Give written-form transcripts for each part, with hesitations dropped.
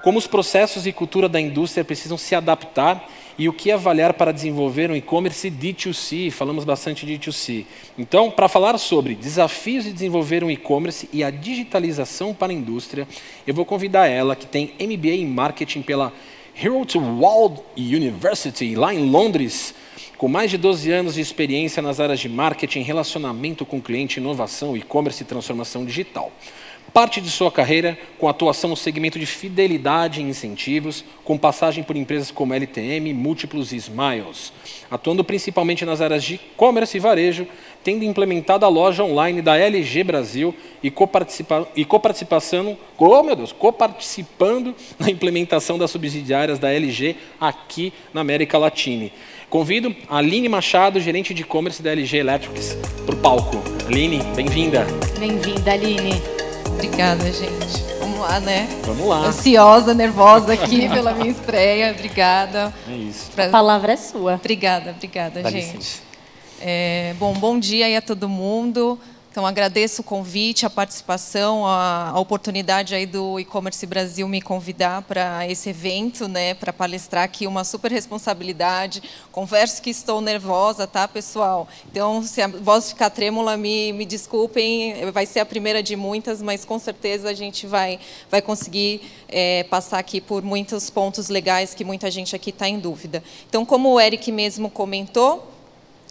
como os processos e cultura da indústria precisam se adaptar e o que avaliar para desenvolver um e-commerce D2C. Falamos bastante de D2C. Então, para falar sobre desafios de desenvolver um e-commerce e a digitalização para a indústria, eu vou convidar ela, que tem MBA em Marketing pela Herald World University, lá em Londres, com mais de 12 anos de experiência nas áreas de marketing, relacionamento com o cliente, inovação, e-commerce e transformação digital. Parte de sua carreira com atuação no segmento de fidelidade e incentivos, com passagem por empresas como LTM, Múltiplos e Smiles, atuando principalmente nas áreas de e-commerce e varejo, tendo implementado a loja online da LG Brasil e coparticipando na implementação das subsidiárias da LG aqui na América Latina. Convido a Aline Machado, gerente de e-commerce da LG Electrics, para o palco. Aline, bem-vinda. Bem-vinda, Aline. Obrigada, gente. Vamos lá, né? Vamos lá. Ansiosa, nervosa aqui pela minha estreia. Obrigada. É isso. A palavra é sua. Obrigada, Dá gente. licença. Bom dia aí a todo mundo. Então, agradeço o convite, a participação, a oportunidade aí do E-Commerce Brasil me convidar para esse evento, né, para palestrar aqui, uma super responsabilidade. Confesso que estou nervosa, tá, pessoal? Então, se a voz ficar trêmula, me desculpem, vai ser a primeira de muitas, mas com certeza a gente vai conseguir passar aqui por muitos pontos legais que muita gente aqui está em dúvida. Então, como o Eric mesmo comentou,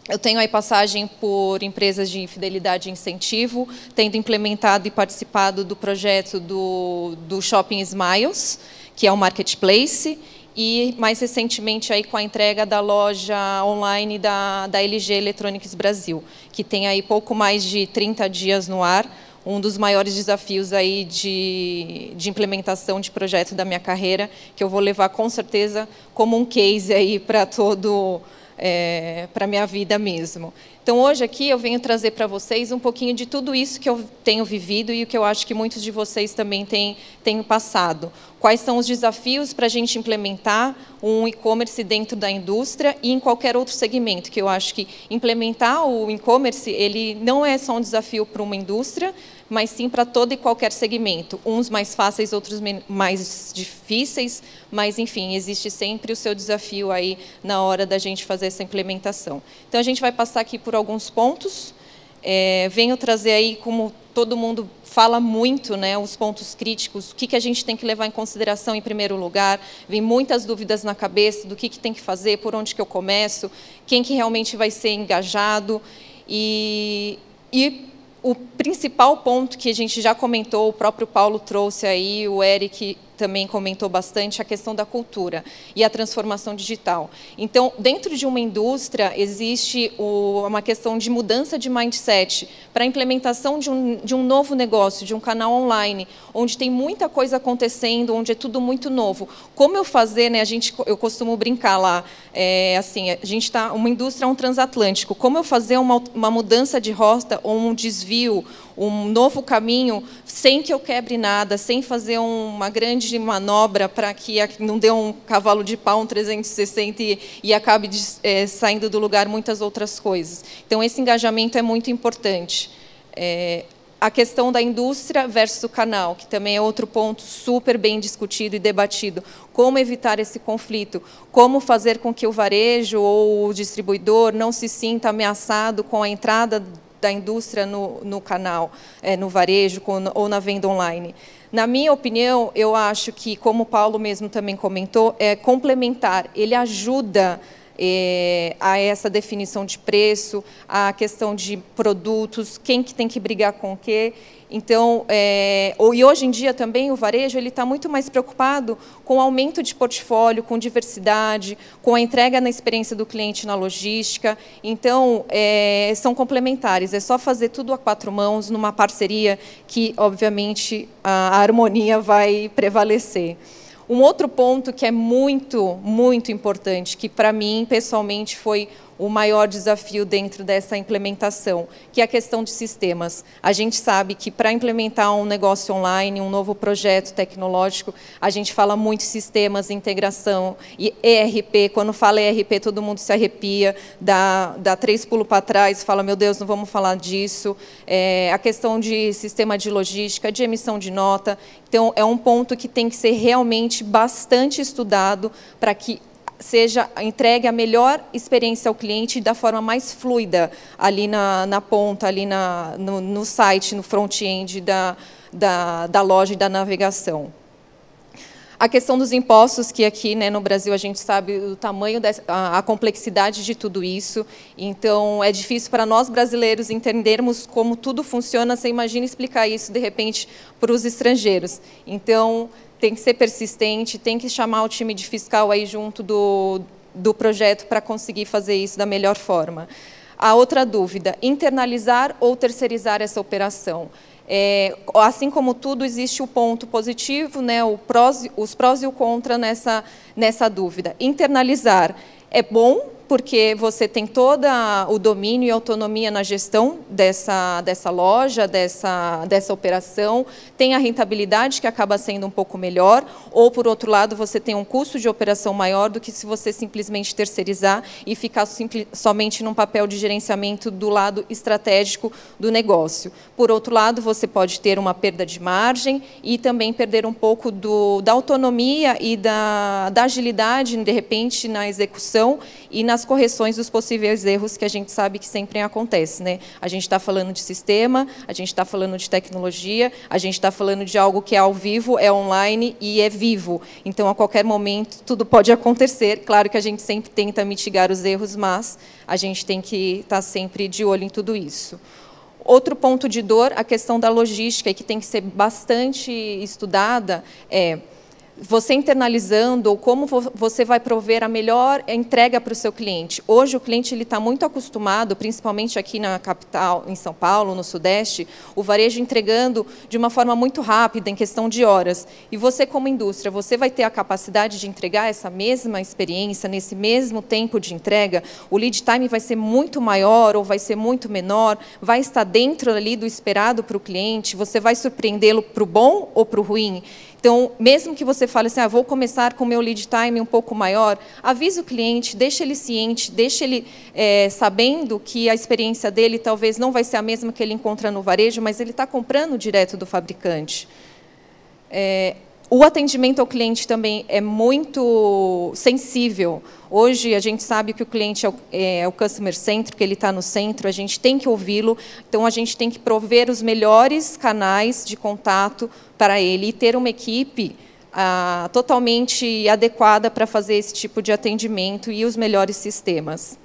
eu tenho aí passagem por empresas de fidelidade e incentivo, tendo implementado e participado do projeto do Shopping Smiles, que é um marketplace, e mais recentemente aí com a entrega da loja online da LG Electronics Brasil, que tem aí pouco mais de 30 dias no ar, um dos maiores desafios aí de implementação de projeto da minha carreira, que eu vou levar com certeza como um case aí para para a minha vida mesmo. Então, hoje aqui eu venho trazer para vocês um pouquinho de tudo isso que eu tenho vivido e o que eu acho que muitos de vocês também têm passado. Quais são os desafios para a gente implementar um e-commerce dentro da indústria e em qualquer outro segmento, que eu acho que implementar o e-commerce, ele não é só um desafio para uma indústria, mas sim para todo e qualquer segmento. Uns mais fáceis, outros mais difíceis, mas, enfim, existe sempre o seu desafio aí na hora da gente fazer essa implementação. Então, a gente vai passar aqui por alguns pontos. Venho trazer aí, como todo mundo fala muito, né, os pontos críticos, o que a gente tem que levar em consideração em primeiro lugar. Vem muitas dúvidas na cabeça do que tem que fazer, por onde que eu começo, quem que realmente vai ser engajado. E o principal ponto que a gente já comentou, o próprio Paulo trouxe aí, o Eric também comentou bastante, a questão da cultura e a transformação digital. Então, dentro de uma indústria, existe uma questão de mudança de mindset para a implementação de um novo negócio, de um canal online, onde tem muita coisa acontecendo, onde é tudo muito novo. Como eu fazer, né, eu costumo brincar lá, assim, a gente está, uma indústria é um transatlântico, como eu fazer uma mudança de rota ou um desvio, um novo caminho, sem que eu quebre nada, sem fazer uma grande manobra para que não dê um cavalo de pau, um 360 e acabe saindo do lugar muitas outras coisas. Então, esse engajamento é muito importante. A questão da indústria versus o canal, que também é outro ponto super bem discutido e debatido. Como evitar esse conflito? Como fazer com que o varejo ou o distribuidor não se sinta ameaçado com a entrada da indústria no canal, no varejo ou na venda online. Na minha opinião, eu acho que, como o Paulo mesmo também comentou, é complementar, ele ajuda a essa definição de preço, a questão de produtos, quem que tem que brigar com o quê. Então, e hoje em dia também o varejo ele está muito mais preocupado com o aumento de portfólio, com diversidade, com a entrega na experiência do cliente na logística. Então, são complementares, é só fazer tudo a quatro mãos, numa parceria que, obviamente, a harmonia vai prevalecer. Um outro ponto que é muito, muito importante, que para mim, pessoalmente, foi o maior desafio dentro dessa implementação, que é a questão de sistemas. A gente sabe que para implementar um negócio online, um novo projeto tecnológico, a gente fala muito sistemas, integração e ERP. Quando fala ERP, todo mundo se arrepia, dá 3 pulos para trás, fala, meu Deus, não vamos falar disso. A questão de sistema de logística, de emissão de nota. Então, é um ponto que tem que ser realmente bastante estudado para que seja entregue a melhor experiência ao cliente da forma mais fluida, ali na ponta, ali no site, no front-end da loja e da navegação. A questão dos impostos, que aqui, né, no Brasil a gente sabe o tamanho, a complexidade de tudo isso. Então, é difícil para nós brasileiros entendermos como tudo funciona. Você imagina explicar isso, de repente, para os estrangeiros. Então, tem que ser persistente, tem que chamar o time de fiscal aí junto do projeto para conseguir fazer isso da melhor forma. A outra dúvida, internalizar ou terceirizar essa operação? Assim como tudo, existe o ponto positivo, né, os prós e o contra nessa dúvida. Internalizar é bom, porque você tem todo o domínio e autonomia na gestão dessa loja, dessa operação, tem a rentabilidade, que acaba sendo um pouco melhor, ou, por outro lado, você tem um custo de operação maior do que se você simplesmente terceirizar e ficar somente num papel de gerenciamento do lado estratégico do negócio. Por outro lado, você pode ter uma perda de margem e também perder um pouco da autonomia e da agilidade, de repente, na execução e nas correções dos possíveis erros que a gente sabe que sempre acontece, né? A gente está falando de sistema, a gente está falando de tecnologia, a gente está falando de algo que é ao vivo, é online e é vivo. Então, a qualquer momento, tudo pode acontecer. Claro que a gente sempre tenta mitigar os erros, mas a gente tem que estar sempre de olho em tudo isso. Outro ponto de dor, a questão da logística, que tem que ser bastante estudada, você internalizando, ou como você vai prover a melhor entrega para o seu cliente. Hoje, o cliente está muito acostumado, principalmente aqui na capital, em São Paulo, no Sudeste, o varejo entregando de uma forma muito rápida, em questão de horas. E você, como indústria, você vai ter a capacidade de entregar essa mesma experiência, nesse mesmo tempo de entrega? O lead time vai ser muito maior ou vai ser muito menor? Vai estar dentro ali do esperado para o cliente? Você vai surpreendê-lo para o bom ou para o ruim? Então, mesmo que você fale assim, vou começar com o meu lead time um pouco maior, avise o cliente, deixe ele ciente, deixe ele sabendo que a experiência dele talvez não vai ser a mesma que ele encontra no varejo, mas ele está comprando direto do fabricante. O atendimento ao cliente também é muito sensível. Hoje, a gente sabe que o cliente é o customer centric, ele está no centro, a gente tem que ouvi-lo, então a gente tem que prover os melhores canais de contato para ele e ter uma equipe totalmente adequada para fazer esse tipo de atendimento e os melhores sistemas.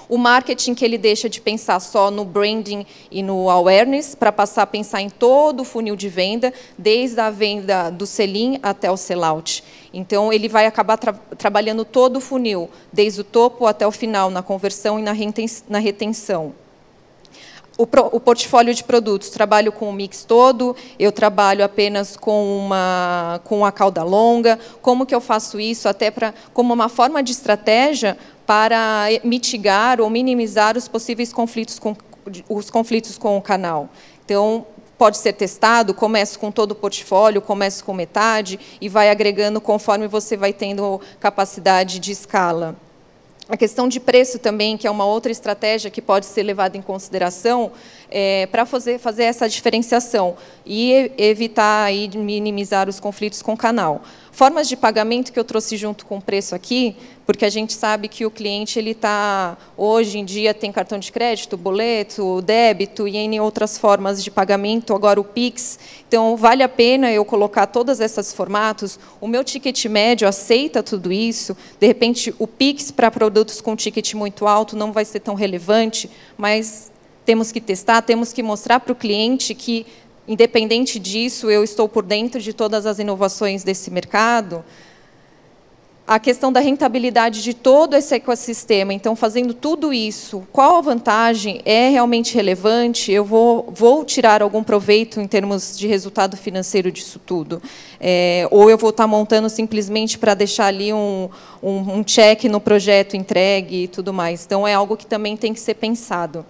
O marketing, que ele deixa de pensar só no branding e no awareness, para passar a pensar em todo o funil de venda, desde a venda do sell-in até o sell-out. Então, ele vai acabar trabalhando todo o funil, desde o topo até o final, na conversão e na retenção. O portfólio de produtos, trabalho com o mix todo, eu trabalho apenas com a cauda longa. Como que eu faço isso? Até como uma forma de estratégia para mitigar ou minimizar os possíveis conflitos com o canal. Então, pode ser testado, começo com todo o portfólio, começo com metade e vai agregando conforme você vai tendo capacidade de escala. A questão de preço também, que é uma outra estratégia que pode ser levada em consideração para fazer essa diferenciação e evitar e minimizar os conflitos com o canal. Formas de pagamento que eu trouxe junto com o preço aqui, porque a gente sabe que o cliente hoje em dia tem cartão de crédito, boleto, débito e em outras formas de pagamento, agora o Pix. Então, vale a pena eu colocar todos esses formatos. O meu ticket médio aceita tudo isso. De repente, o Pix para produtos com ticket muito alto não vai ser tão relevante, mas temos que testar, temos que mostrar para o cliente que, independente disso, eu estou por dentro de todas as inovações desse mercado. a questão da rentabilidade de todo esse ecossistema. Então, fazendo tudo isso, qual a vantagem? É realmente relevante? Eu vou tirar algum proveito em termos de resultado financeiro disso tudo? Ou eu vou estar montando simplesmente para deixar ali um check no projeto entregue e tudo mais? Então, é algo que também tem que ser pensado.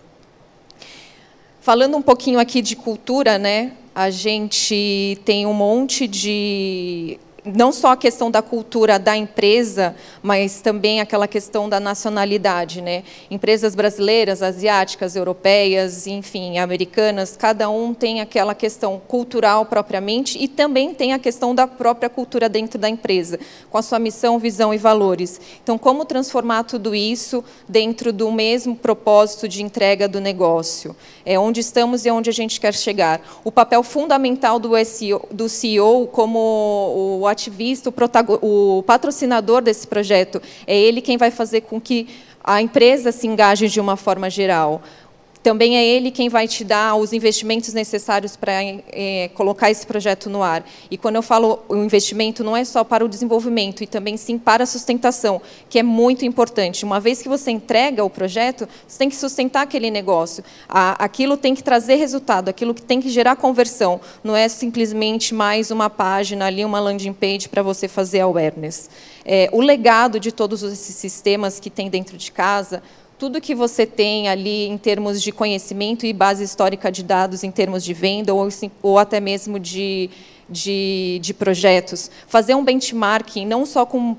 Falando um pouquinho aqui de cultura, né? A gente tem um monte de... Não só a questão da cultura da empresa, mas também aquela questão da nacionalidade, né? Empresas brasileiras, asiáticas, europeias, enfim, americanas, cada um tem aquela questão cultural propriamente e também tem a questão da própria cultura dentro da empresa, com a sua missão, visão e valores. Então, como transformar tudo isso dentro do mesmo propósito de entrega do negócio? Onde estamos e onde a gente quer chegar. O papel fundamental do CEO como o ativista, o patrocinador desse projeto, é ele quem vai fazer com que a empresa se engaje de uma forma geral. Também é ele quem vai te dar os investimentos necessários para colocar esse projeto no ar. E quando eu falo o investimento, não é só para o desenvolvimento, e também sim para a sustentação, que é muito importante. Uma vez que você entrega o projeto, você tem que sustentar aquele negócio. Aquilo tem que trazer resultado, aquilo que tem que gerar conversão. Não é simplesmente mais uma página ali, uma landing page para você fazer awareness. O legado de todos esses sistemas que tem dentro de casa, tudo que você tem ali em termos de conhecimento e base histórica de dados, em termos de venda ou até mesmo de projetos. Fazer um benchmarking, não só com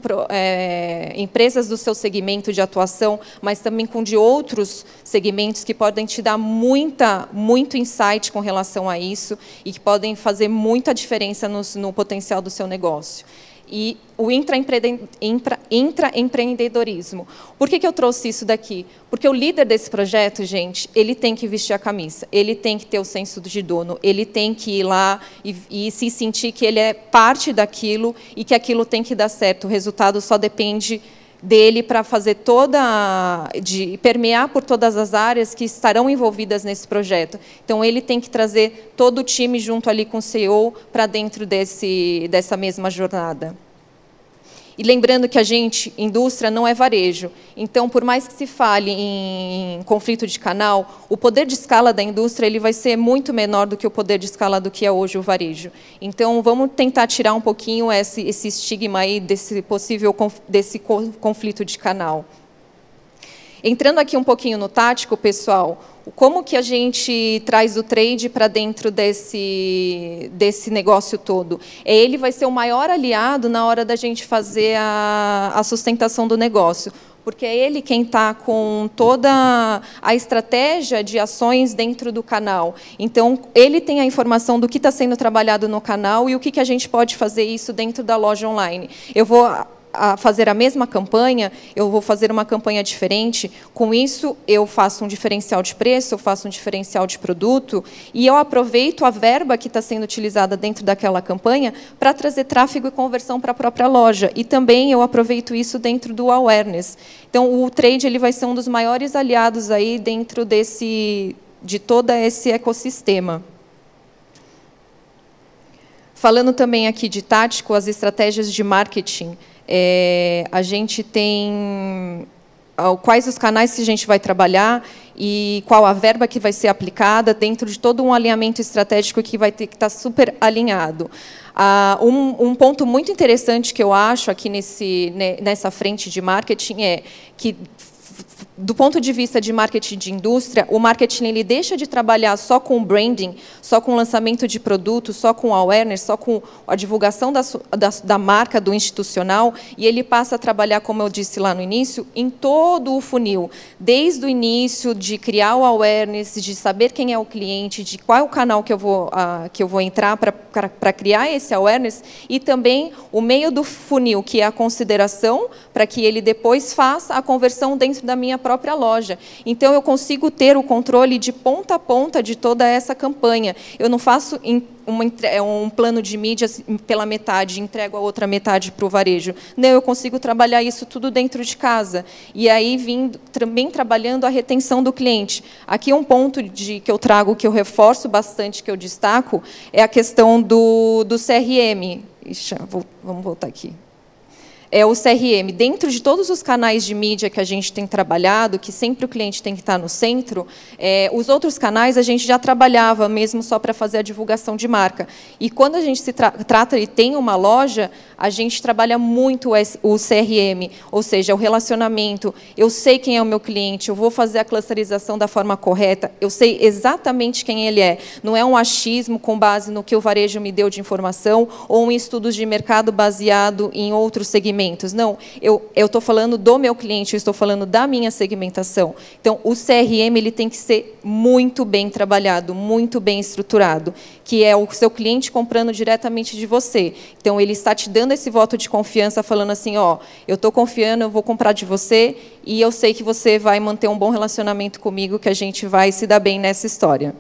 empresas do seu segmento de atuação, mas também com de outros segmentos que podem te dar muito insight com relação a isso e que podem fazer muita diferença no potencial do seu negócio. E o intraempreendedorismo. Por que eu trouxe isso daqui? Porque o líder desse projeto, gente, ele tem que vestir a camisa, ele tem que ter o senso de dono, ele tem que ir lá e se sentir que ele é parte daquilo e que aquilo tem que dar certo. O resultado só depende dele para fazer permear por todas as áreas que estarão envolvidas nesse projeto. Então, ele tem que trazer todo o time junto ali com o CEO para dentro dessa mesma jornada. E lembrando que indústria não é varejo. Então, por mais que se fale em conflito de canal, o poder de escala da indústria ele vai ser muito menor do que o poder de escala do que é hoje o varejo. Então, vamos tentar tirar um pouquinho esse estigma aí desse conflito de canal. Entrando aqui um pouquinho no tático, pessoal, como que a gente traz o trade para dentro desse negócio todo? Ele vai ser o maior aliado na hora da gente fazer a sustentação do negócio, porque é ele quem está com toda a estratégia de ações dentro do canal. Então, ele tem a informação do que está sendo trabalhado no canal e o que a gente pode fazer isso dentro da loja online. Eu vou fazer a mesma campanha, eu vou fazer uma campanha diferente, com isso eu faço um diferencial de preço, eu faço um diferencial de produto, e eu aproveito a verba que está sendo utilizada dentro daquela campanha para trazer tráfego e conversão para a própria loja, e também eu aproveito isso dentro do awareness. Então, o trade ele vai ser um dos maiores aliados aí dentro de todo esse ecossistema. Falando também aqui de tático, as estratégias de marketing, a gente tem quais os canais que a gente vai trabalhar e qual a verba que vai ser aplicada dentro de todo um alinhamento estratégico que vai ter que estar super alinhado. Um ponto muito interessante que eu acho aqui nessa frente de marketing é que, do ponto de vista de marketing de indústria, o marketing ele deixa de trabalhar só com branding, só com lançamento de produto, só com awareness, só com a divulgação da marca, do institucional, e ele passa a trabalhar, como eu disse lá no início, em todo o funil, desde o início de criar o awareness, de saber quem é o cliente, de qual é o canal que eu vou entrar para criar esse awareness, e também o meio do funil, que é a consideração, para que ele depois faça a conversão dentro da minha própria loja. Então, eu consigo ter o controle de ponta a ponta de toda essa campanha. Eu não faço um plano de mídia pela metade, entrego a outra metade para o varejo. Não, eu consigo trabalhar isso tudo dentro de casa. E aí, também trabalhando a retenção do cliente. Aqui um ponto que eu trago, que eu reforço bastante, que eu destaco, é a questão do CRM. Ixi, vamos voltar aqui. é o CRM. Dentro de todos os canais de mídia que a gente tem trabalhado, que sempre o cliente tem que estar no centro, os outros canais a gente já trabalhava mesmo só para fazer a divulgação de marca. E quando a gente se trata e tem uma loja, a gente trabalha muito o CRM, ou seja, o relacionamento. Eu sei quem é o meu cliente, eu vou fazer a clusterização da forma correta, eu sei exatamente quem ele é. Não é um achismo com base no que o varejo me deu de informação ou em estudos de mercado baseado em outros segmentos. Não, eu estou falando do meu cliente, eu estou falando da minha segmentação. Então, o CRM ele tem que ser muito bem trabalhado, muito bem estruturado, que é o seu cliente comprando diretamente de você. Então, ele está te dando esse voto de confiança, falando assim, ó, eu estou confiando, eu vou comprar de você, e eu sei que você vai manter um bom relacionamento comigo, que a gente vai se dar bem nessa história.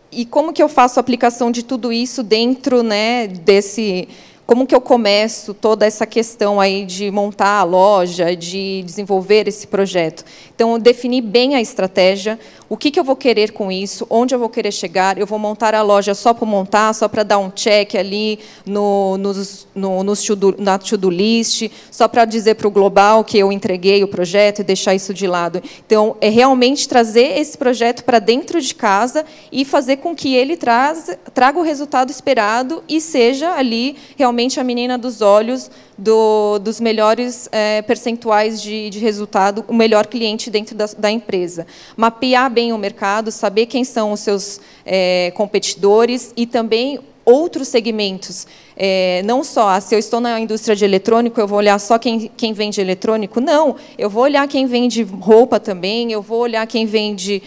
E como que eu faço a aplicação de tudo isso dentro, né, desse... Como que eu começo toda essa questão aí de montar a loja, de desenvolver esse projeto? Então, eu defini bem a estratégia, o que eu vou querer com isso, onde eu vou querer chegar, eu vou montar a loja só para montar, só para dar um check ali na to-do list, só para dizer para o global que eu entreguei o projeto e deixar isso de lado. Então, é realmente trazer esse projeto para dentro de casa e fazer com que ele traga o resultado esperado e seja ali realmente a menina dos olhos dos melhores percentuais de resultado, o melhor cliente dentro da empresa. Mapear bem o mercado, saber quem são os seus competidores e também outros segmentos. Não só, se eu estou na indústria de eletrônico, eu vou olhar só quem vende eletrônico? Não, eu vou olhar quem vende roupa também, eu vou olhar quem vende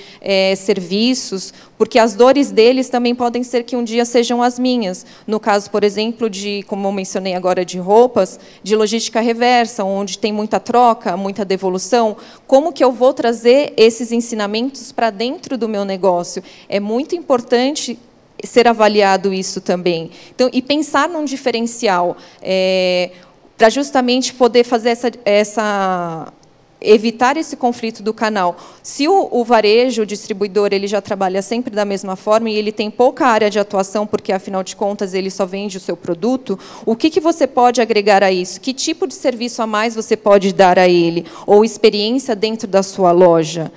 serviços, porque as dores deles também podem ser que um dia sejam as minhas. No caso, por exemplo, como eu mencionei agora, de roupas, de logística reversa, onde tem muita troca, muita devolução, como que eu vou trazer esses ensinamentos para dentro do meu negócio? É muito importante ser avaliado isso também. Então, e pensar num diferencial, para justamente poder fazer evitar esse conflito do canal. Se o varejo, o distribuidor, ele já trabalha sempre da mesma forma e ele tem pouca área de atuação, porque, afinal de contas, ele só vende o seu produto, o que você pode agregar a isso? Que tipo de serviço a mais você pode dar a ele? Ou experiência dentro da sua loja?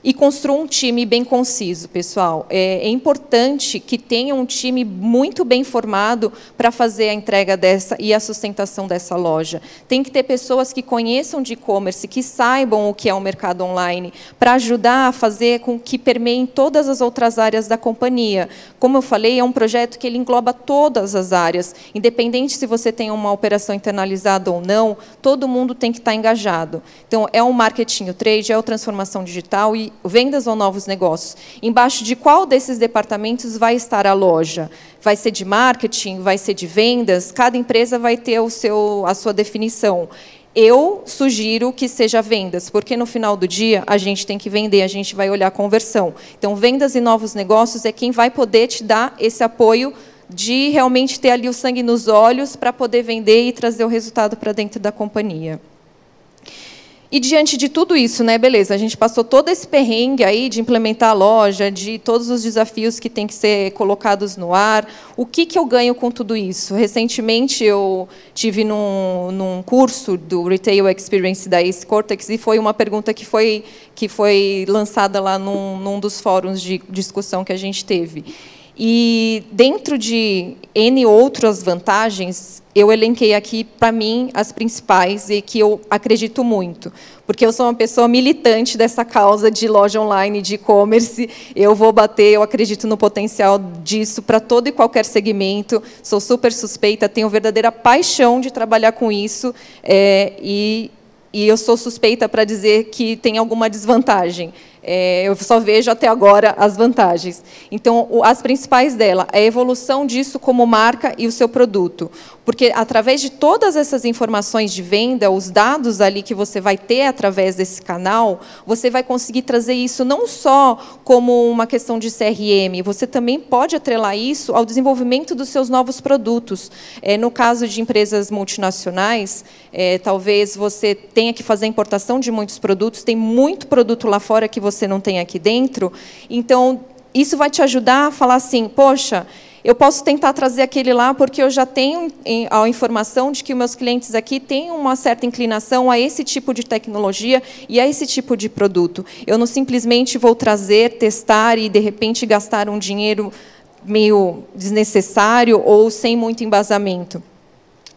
E construa um time bem conciso, pessoal. É importante que tenha um time muito bem formado para fazer a entrega e a sustentação dessa loja. Tem que ter pessoas que conheçam de e-commerce, que saibam o que é o mercado online, para ajudar a fazer com que permeiem todas as outras áreas da companhia. Como eu falei, é um projeto que ele engloba todas as áreas. Independente se você tem uma operação internalizada ou não, todo mundo tem que estar engajado. Então, é o marketing, o trade, é a transformação digital e vendas ou novos negócios. Embaixo de qual desses departamentos vai estar a loja? Vai ser de marketing? Vai ser de vendas? Cada empresa vai ter a sua definição. Eu sugiro que seja vendas, porque, no final do dia, a gente tem que vender, a gente vai olhar a conversão. Então, vendas e novos negócios é quem vai poder te dar esse apoio de realmente ter ali o sangue nos olhos para poder vender e trazer o resultado para dentro da companhia. E, diante de tudo isso, né, beleza, a gente passou todo esse perrengue aí de implementar a loja, de todos os desafios que têm que ser colocados no ar. O que eu ganho com tudo isso? Recentemente, eu tive num curso do Retail Experience da Ace Cortex e foi uma pergunta que foi lançada lá num dos fóruns de discussão que a gente teve. E, dentro de N outras vantagens, eu elenquei aqui, para mim, as principais e que eu acredito muito. Porque eu sou uma pessoa militante dessa causa de loja online, de e-commerce. Eu vou bater, eu acredito no potencial disso para todo e qualquer segmento. Sou super suspeita, tenho verdadeira paixão de trabalhar com isso. E eu sou suspeita para dizer que tem alguma desvantagem. Eu só vejo até agora as vantagens. Então, as principais dela é a evolução disso como marca e o seu produto. Porque, através de todas essas informações de venda, os dados ali que você vai ter através desse canal, você vai conseguir trazer isso não só como uma questão de CRM, você também pode atrelar isso ao desenvolvimento dos seus novos produtos. No caso de empresas multinacionais, talvez você tenha que fazer a importação de muitos produtos, tem muito produto lá fora que você não tem aqui dentro, então isso vai te ajudar a falar assim, poxa, eu posso tentar trazer aquele lá porque eu já tenho a informação de que os meus clientes aqui têm uma certa inclinação a esse tipo de tecnologia e a esse tipo de produto. Eu não simplesmente vou trazer, testar e, de repente, gastar um dinheiro meio desnecessário ou sem muito embasamento.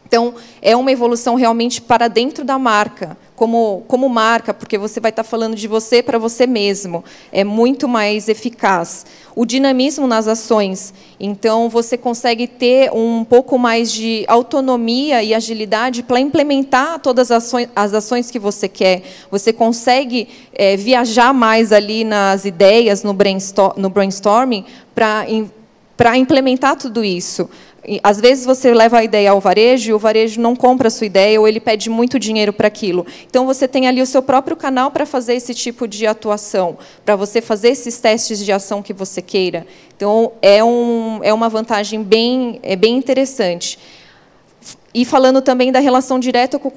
Então, é uma evolução realmente para dentro da marca, como marca, porque você vai estar falando de você para você mesmo. É muito mais eficaz. O dinamismo nas ações. Então, você consegue ter um pouco mais de autonomia e agilidade para implementar todas as ações que você quer. Você consegue viajar mais ali nas ideias, no brainstorming, para implementar tudo isso. Às vezes você leva a ideia ao varejo e o varejo não compra a sua ideia ou ele pede muito dinheiro para aquilo. Então, você tem ali o seu próprio canal para fazer esse tipo de atuação, para você fazer esses testes de ação que você queira. Então, é uma vantagem bem interessante. E falando também da relação direta com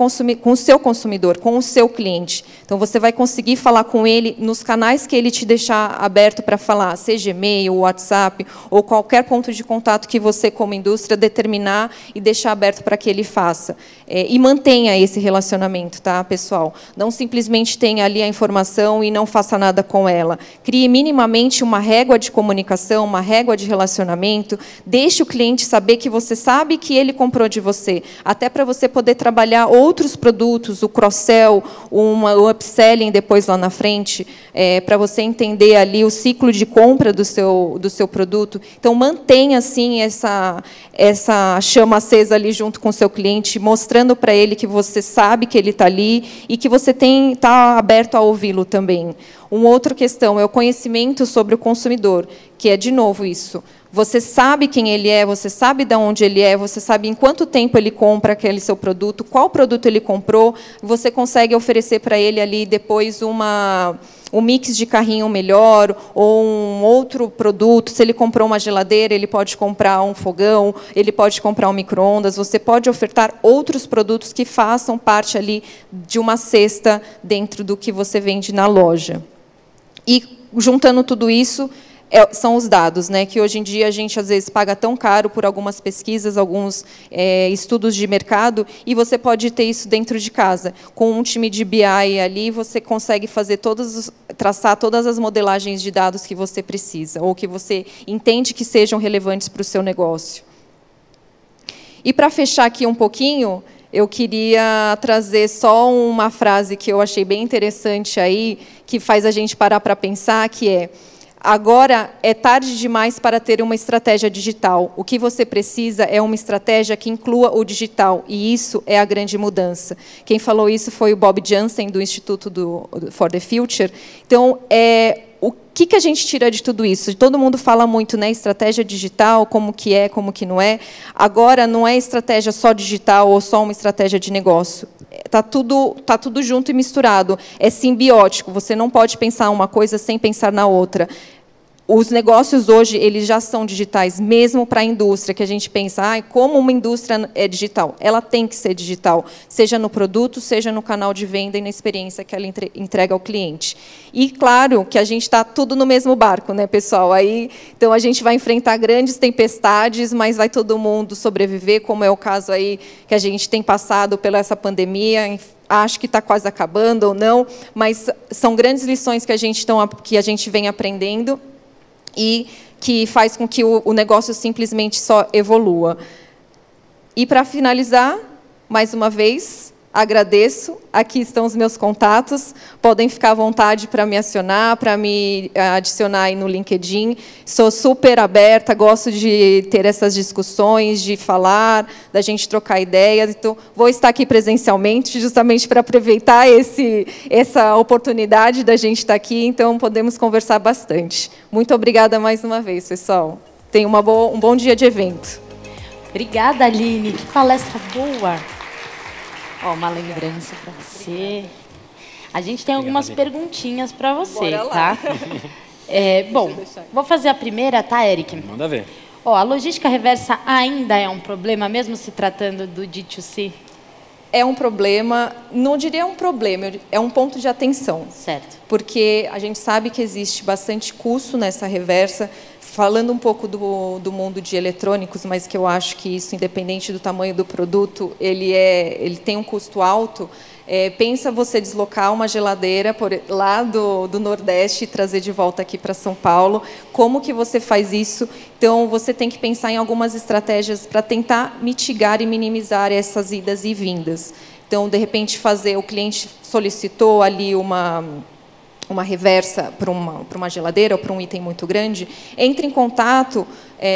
o seu consumidor, com o seu cliente. Então, você vai conseguir falar com ele nos canais que ele te deixar aberto para falar, seja e-mail, WhatsApp, ou qualquer ponto de contato que você, como indústria, determinar e deixar aberto para que ele faça. E mantenha esse relacionamento, tá, pessoal? Não simplesmente tenha ali a informação e não faça nada com ela. Crie minimamente uma régua de comunicação, uma régua de relacionamento, deixe o cliente saber que você sabe que ele comprou de você, até para você poder trabalhar outros produtos, o cross-sell, o upselling depois lá na frente, para você entender ali o ciclo de compra do seu produto. Então, mantenha, assim, essa chama acesa ali junto com o seu cliente, mostrando para ele que você sabe que ele está ali e que você está aberto a ouvi-lo também. Uma outra questão é o conhecimento sobre o consumidor, que é, de novo, isso. Você sabe quem ele é, você sabe de onde ele é, você sabe em quanto tempo ele compra aquele seu produto, qual produto ele comprou, você consegue oferecer para ele ali depois um mix de carrinho melhor ou um outro produto. Se ele comprou uma geladeira, ele pode comprar um fogão, ele pode comprar um micro-ondas, você pode ofertar outros produtos que façam parte ali de uma cesta dentro do que você vende na loja. E, juntando tudo isso, são os dados, né, que hoje em dia a gente às vezes paga tão caro por algumas pesquisas, alguns estudos de mercado, e você pode ter isso dentro de casa. Com um time de BI ali, você consegue fazer traçar todas as modelagens de dados que você precisa, ou que você entende que sejam relevantes para o seu negócio. E, para fechar aqui um pouquinho, eu queria trazer só uma frase que eu achei bem interessante aí, que faz a gente parar para pensar, que é: agora é tarde demais para ter uma estratégia digital. O que você precisa é uma estratégia que inclua o digital, e isso é a grande mudança. Quem falou isso foi o Bob Jansen, do Instituto for the Future. Então, o que a gente tira de tudo isso? Todo mundo fala muito, né, estratégia digital, como que é, como que não é. Agora, não é estratégia só digital ou só uma estratégia de negócio. Tá tudo junto e misturado. É simbiótico. Você não pode pensar uma coisa sem pensar na outra. Os negócios hoje, eles já são digitais, mesmo para a indústria, que a gente pensa, como uma indústria é digital? Ela tem que ser digital, seja no produto, seja no canal de venda e na experiência que ela entrega ao cliente. E, claro, que a gente está tudo no mesmo barco, né, pessoal? Então, a gente vai enfrentar grandes tempestades, mas vai todo mundo sobreviver, como é o caso aí que a gente tem passado pela essa pandemia. Acho que está quase acabando ou não, mas são grandes lições que a gente vem aprendendo, e que faz com que o negócio simplesmente só evolua. E, para finalizar, mais uma vez, agradeço. Aqui estão os meus contatos. Podem ficar à vontade para me acionar, para me adicionar aí no LinkedIn. Sou super aberta, gosto de ter essas discussões, de falar, da gente trocar ideias. Então, vou estar aqui presencialmente, justamente para aproveitar essa oportunidade da gente estar aqui. Então, podemos conversar bastante. Muito obrigada mais uma vez, pessoal. Tenham um bom dia de evento. Obrigada, Aline. Que palestra boa. Uma lembrança para você. A gente tem algumas perguntinhas para você, tá? Bom, vou fazer a primeira, tá, Eric? Manda ver. A logística reversa ainda é um problema, mesmo se tratando do D2C? é um problema, não diria um problema, é um ponto de atenção. Certo. Porque a gente sabe que existe bastante custo nessa reversa. Falando um pouco do mundo de eletrônicos, mas que eu acho que isso, independente do tamanho do produto, ele tem um custo alto. Pensa você deslocar uma geladeira lá do Nordeste e trazer de volta aqui para São Paulo. Como que você faz isso? Então, você tem que pensar em algumas estratégias para tentar mitigar e minimizar essas idas e vindas. Então, de repente, o cliente solicitou ali uma reversa para uma geladeira ou para um item muito grande, entre em contato,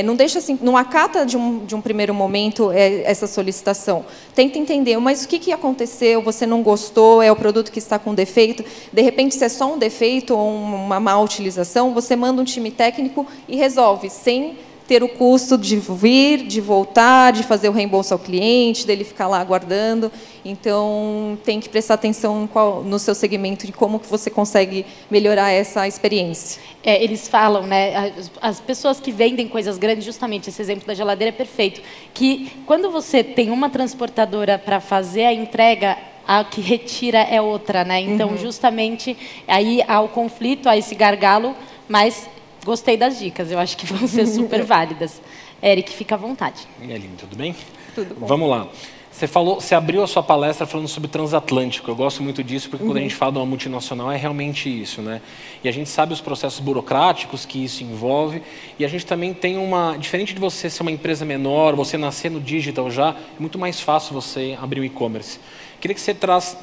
não deixa assim, não acata de um primeiro momento essa solicitação. Tenta entender, mas o que aconteceu? Você não gostou? É o produto que está com defeito? De repente, se é só um defeito ou uma má utilização, você manda um time técnico e resolve, sem ter o custo de vir, de voltar, de fazer o reembolso ao cliente, dele ficar lá aguardando. Então, tem que prestar atenção no seu segmento de como que você consegue melhorar essa experiência. Eles falam, né, as pessoas que vendem coisas grandes, justamente esse exemplo da geladeira é perfeito, que quando você tem uma transportadora para fazer a entrega, a que retira é outra, né? Então, justamente, aí há o conflito, há esse gargalo, mas gostei das dicas, eu acho que vão ser super válidas. Eric, fica à vontade. E Aline, tudo bem? Tudo bom. Vamos lá. Você abriu a sua palestra falando sobre transatlântico. Eu gosto muito disso, porque quando a gente fala de uma multinacional, é realmente isso, né? E a gente sabe os processos burocráticos que isso envolve, e a gente também tem diferente de você ser uma empresa menor, você nascer no digital já, é muito mais fácil você abrir um e-commerce. Queria que você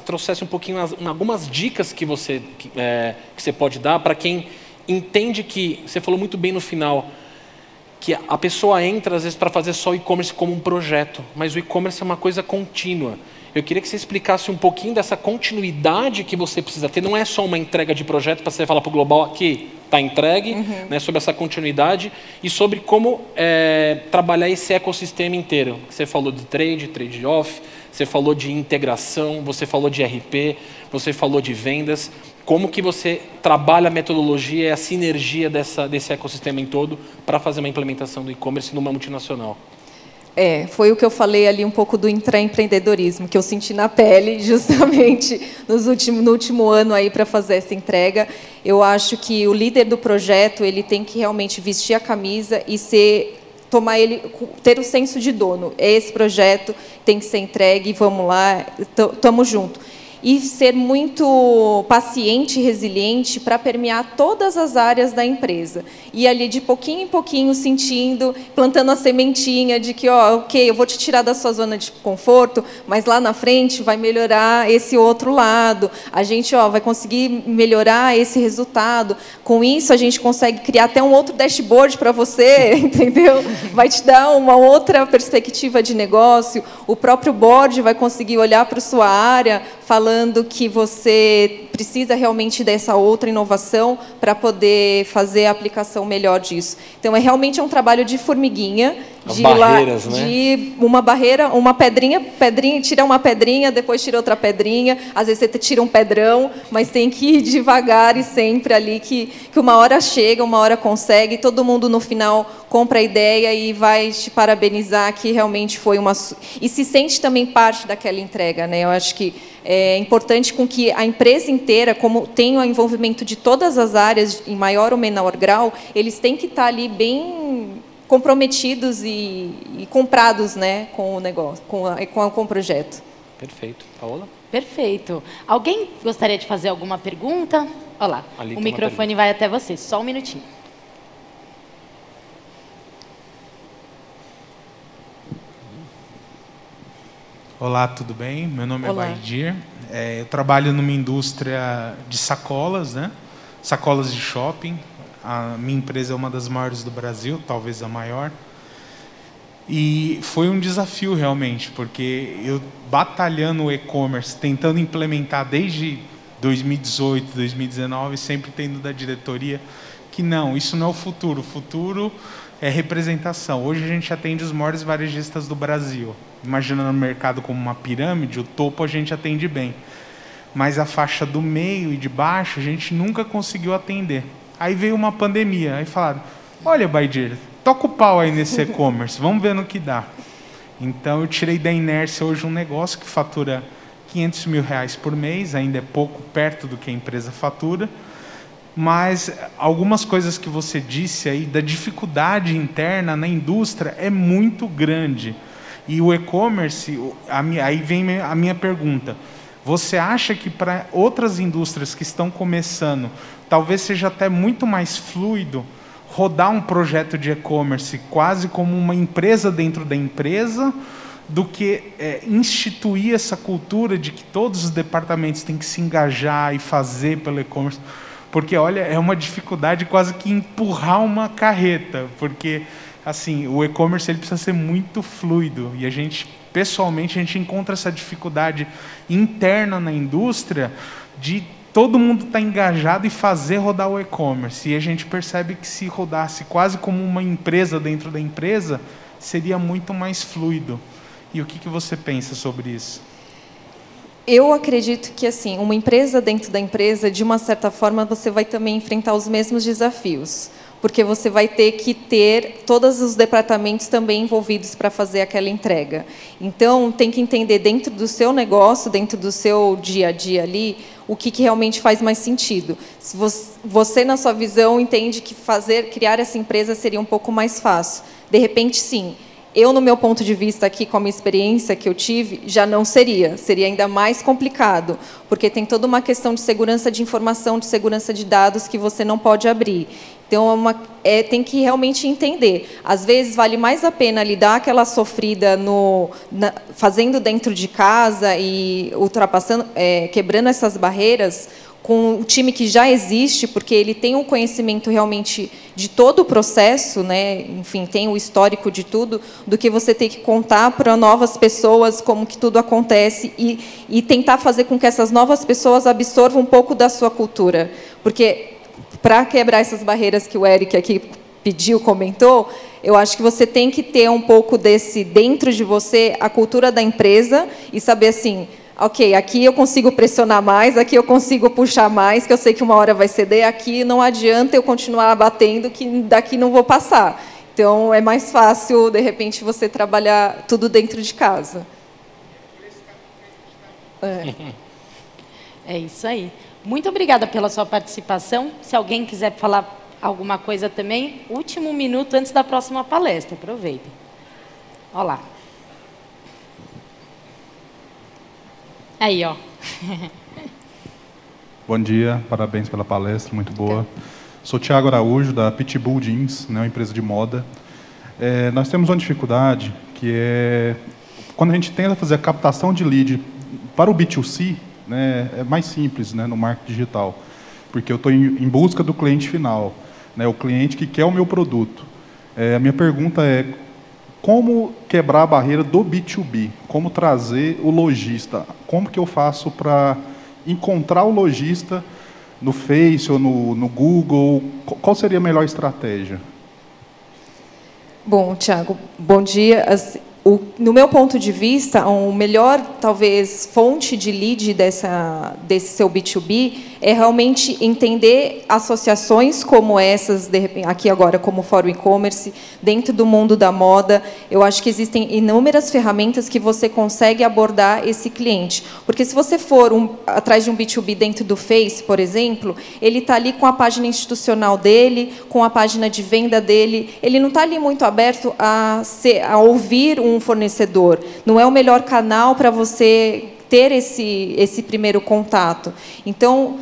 trouxesse um pouquinho algumas dicas que você pode dar para quem entende que, você falou muito bem no final, que a pessoa entra, às vezes, para fazer só o e-commerce como um projeto, mas o e-commerce é uma coisa contínua. Eu queria que você explicasse um pouquinho dessa continuidade que você precisa ter. Não é só uma entrega de projeto para você falar para o global, aqui está entregue, né, sobre essa continuidade e sobre como trabalhar esse ecossistema inteiro. Você falou de trade off, você falou de integração, você falou de RP, você falou de vendas. Como que você trabalha a metodologia e a sinergia desse ecossistema em todo para fazer uma implementação do e-commerce numa multinacional? Foi o que eu falei ali um pouco do intraempreendedorismo, que eu senti na pele justamente no último ano aí para fazer essa entrega. Eu acho que o líder do projeto ele tem que realmente vestir a camisa e ter o senso de dono. Esse projeto tem que ser entregue, vamos lá, estamos juntos. E ser muito paciente e resiliente para permear todas as áreas da empresa. E ali, de pouquinho em pouquinho, sentindo, plantando a sementinha de que, ok, eu vou te tirar da sua zona de conforto, mas lá na frente vai melhorar esse outro lado. A gente vai conseguir melhorar esse resultado. Com isso, a gente consegue criar até um outro dashboard para você, entendeu? Vai te dar uma outra perspectiva de negócio. O próprio board vai conseguir olhar para a sua área, falando que você precisa realmente dessa outra inovação para poder fazer a aplicação melhor disso. Então, realmente um trabalho de formiguinha, barreiras, né? De uma barreira, uma pedrinha, tira uma pedrinha, depois tira outra pedrinha, às vezes você tira um pedrão, mas tem que ir devagar e sempre ali que uma hora chega, uma hora consegue, todo mundo no final compra a ideia e vai te parabenizar que realmente foi e se sente também parte daquela entrega, né? Eu acho que é importante com que a empresa inteira, como tem o envolvimento de todas as áreas, em maior ou menor grau, eles têm que estar ali bem comprometidos e comprados, né, com o negócio, com o projeto. Perfeito. Paola? Perfeito. Alguém gostaria de fazer alguma pergunta? Olha lá, o microfone vai até você. Só um minutinho. Olá, tudo bem? Meu nome Olá. é Baidir. Eu trabalho numa indústria de sacolas, né? Sacolas de shopping. A minha empresa é uma das maiores do Brasil, talvez a maior. E foi um desafio realmente, porque eu batalhando o e-commerce, tentando implementar desde 2018, 2019, sempre tendo da diretoria que não, isso não é o futuro. O futuro é representação. Hoje a gente atende os maiores varejistas do Brasil. Imaginando o mercado como uma pirâmide, o topo a gente atende bem. Mas a faixa do meio e de baixo a gente nunca conseguiu atender. Aí veio uma pandemia, aí falaram, olha, Baidir, toca o pau aí nesse e-commerce, vamos ver no que dá. Então, eu tirei da inércia hoje um negócio que fatura R$500 mil por mês, ainda é pouco perto do que a empresa fatura, mas algumas coisas que você disse aí da dificuldade interna na indústria é muito grande. E o e-commerce, aí vem a minha pergunta, você acha que para outras indústrias que estão começando, talvez seja até muito mais fluido rodar um projeto de e-commerce quase como uma empresa dentro da empresa, do que instituir essa cultura de que todos os departamentos têm que se engajar e fazer pelo e-commerce? Porque, olha, é uma dificuldade quase que empurrar uma carreta, porque assim, o e-commerce ele precisa ser muito fluido, e a gente, pessoalmente, a gente encontra essa dificuldade interna na indústria de todo mundo estar engajado e fazer rodar o e-commerce, e a gente percebe que se rodasse quase como uma empresa dentro da empresa, seria muito mais fluido. E o que você pensa sobre isso? Eu acredito que, assim, uma empresa dentro da empresa, de uma certa forma, você vai também enfrentar os mesmos desafios, porque você vai ter que ter todos os departamentos também envolvidos para fazer aquela entrega. Então, tem que entender dentro do seu negócio, dentro do seu dia a dia ali, o que realmente faz mais sentido. Se você, na sua visão, entende que criar essa empresa seria um pouco mais fácil. De repente, sim. Eu, no meu ponto de vista aqui, com a minha experiência que eu tive, já não seria. Seria ainda mais complicado, porque tem toda uma questão de segurança de informação, de segurança de dados que você não pode abrir. Então, tem que realmente entender. Às vezes, vale mais a pena lhe dar aquela sofrida fazendo dentro de casa e ultrapassando, quebrando essas barreiras, com o time que já existe, porque ele tem um conhecimento realmente de todo o processo, né? Enfim, tem o histórico de tudo, do que você ter que contar para novas pessoas como que tudo acontece e tentar fazer com que essas novas pessoas absorvam um pouco da sua cultura. Porque, para quebrar essas barreiras que o Eric aqui pediu, comentou, eu acho que você tem que ter um pouco desse, dentro de você, a cultura da empresa e saber assim, ok, aqui eu consigo pressionar mais, aqui eu consigo puxar mais, que eu sei que uma hora vai ceder, aqui não adianta eu continuar batendo, que daqui não vou passar. Então, é mais fácil, de repente, você trabalhar tudo dentro de casa. É isso aí. Muito obrigada pela sua participação. Se alguém quiser falar alguma coisa também, último minuto antes da próxima palestra. Aproveitem. Olha lá. Aí, ó. Bom dia, parabéns pela palestra, muito boa. Sou Thiago Araújo, da Pitbull Jeans, né, uma empresa de moda. Nós temos uma dificuldade, que é quando a gente tenta fazer a captação de lead para o B2C, né, é mais simples, né, no marketing digital, porque eu estou em busca do cliente final, né, o cliente que quer o meu produto. A minha pergunta é: como quebrar a barreira do B2B? Como trazer o lojista? Como que eu faço para encontrar o lojista no Face ou no Google? Qual seria a melhor estratégia? Bom, Thiago, bom dia. No meu ponto de vista, a melhor, talvez, fonte de lead desse seu B2B é realmente entender associações como essas, de repente, aqui agora, como o Fórum E-Commerce, dentro do mundo da moda. Eu acho que existem inúmeras ferramentas que você consegue abordar esse cliente. Porque se você for atrás de um B2B dentro do Face, por exemplo, ele está ali com a página institucional dele, com a página de venda dele, ele não está ali muito aberto a ouvir um fornecedor. Não é o melhor canal para você ter esse primeiro contato. Então,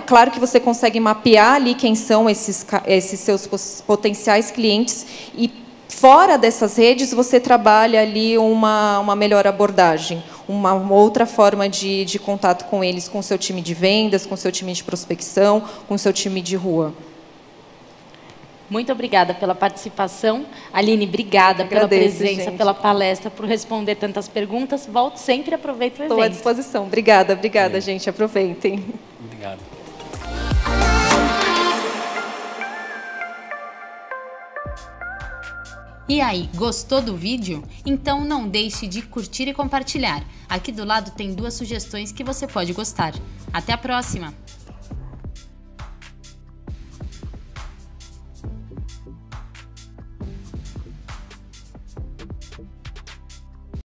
claro que você consegue mapear ali quem são esses seus potenciais clientes e, fora dessas redes, você trabalha ali uma melhor abordagem, uma outra forma de contato com eles, com o seu time de vendas, com o seu time de prospecção, com o seu time de rua. Muito obrigada pela participação. Aline, obrigada pela presença, gente, pela palestra, por responder tantas perguntas. Volte sempre, aproveite o evento. Estou à disposição. Obrigada, gente. Aproveitem. Obrigado. E aí, gostou do vídeo? Então não deixe de curtir e compartilhar. Aqui do lado tem 2 sugestões que você pode gostar. Até a próxima!